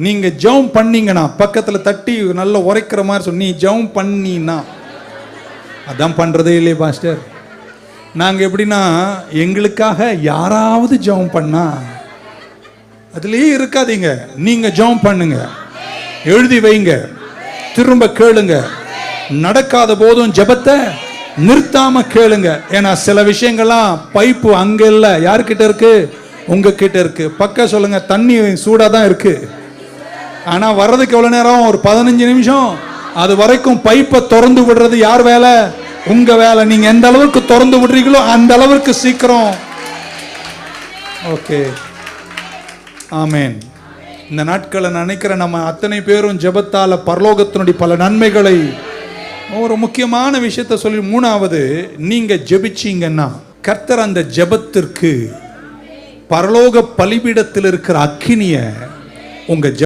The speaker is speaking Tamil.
நீங்க ஜெபம் பண்ணீங்கன்னா பக்கத்துல தட்டி நல்ல உரைக்கிற மாதிரி சொல்லி நீ ஜெபம் பண்ணினா, அதான் பண்றதே இல்லையே பாஸ்டர். நாங்க எப்படின்னா எங்களுக்காக யாராவது ஜெபம் பண்ணா அதுலயே இருக்காதீங்க. நீங்க ஜெபம் பண்ணுங்க, எழுதி வைங்க, திரும்ப கேளுங்க. நடக்காத போதும் ஜெபத்தை நிறுத்தாம கேளுங்க. ஏன்னா சில விஷயங்கள்லாம் பைப்பு அங்க இல்ல, யாருக்கிட்ட இருக்கு? உங்ககிட்ட இருக்கு. பக்கம் சொல்லுங்க, தண்ணி சூடா தான் இருக்கு, ஆனா வர்றதுக்கு எவ்வளவு நேரம்? ஒரு 15 நிமிஷம். அது வரைக்கும் பைப்பை திறந்து விடுறது யார் வேலை? உங்க வேலை. நீங்க எந்த அளவுக்கு திறந்து விடுறீங்களோ அந்த அளவுக்கு சீக்கிரம். ஓகே, ஆமேன். இந்த நாட்களை நினைக்கிற நம்ம அத்தனை பேரும் ஜெபத்தால பரலோகத்தினுடைய பல நன்மைகளை. ஒரு முக்கியமான விஷயத்த சொல்லி, மூணாவது, நீங்க ஜெபிச்சீங்கன்னா கர்த்தர் அந்த ஜெபத்திற்கு பரலோக பலிபீடத்தில் இருக்கிற அக்கினிய உங்க